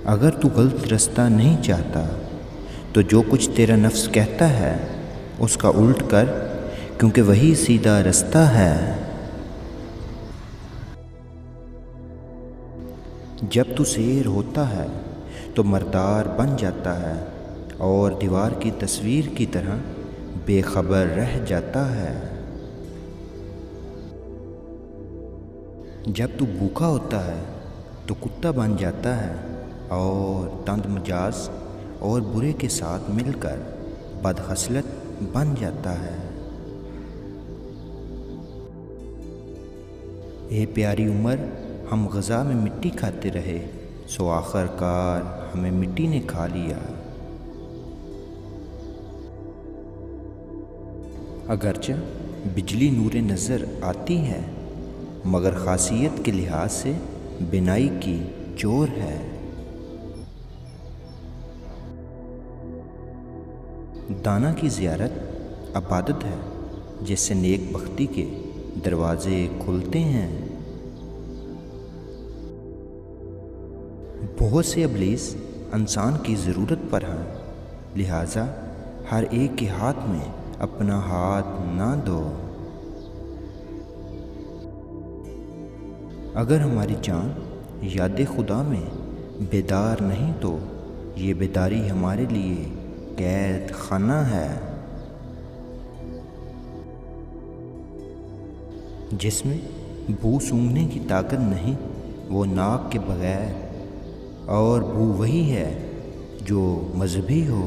अगर तू गलत रास्ता नहीं चाहता तो जो कुछ तेरा नफ्स कहता है उसका उल्ट कर, क्योंकि वही सीधा रास्ता है। जब तू शेर होता है तो मर्दार बन जाता है और दीवार की तस्वीर की तरह बेखबर रह जाता है। जब तू भूखा होता है तो कुत्ता बन जाता है और तंद मिजाज और बुरे के साथ मिलकर बदखसलत बन जाता है। ए प्यारी उम्र, हम ग़ज़ा में मिट्टी खाते रहे, सो आखिरकार हमें मिट्टी ने खा लिया। अगरचे बिजली नूरे नज़र आती है, मगर ख़ासियत के लिहाज से बिनाई की चोर है। दाना की ज़ियारत अबादत है, जिससे नेक बख्ती के दरवाज़े खुलते हैं। बहुत से इब्लीस इंसान की ज़रूरत पर हैं, लिहाजा हर एक के हाथ में अपना हाथ ना दो। अगर हमारी जान याद खुदा में बेदार नहीं तो ये बेदारी हमारे लिए कैद खाना है, जिसमें बू सूंघने की ताकत नहीं, वो नाक के बगैर, और बू वही है जो मजहबी हो।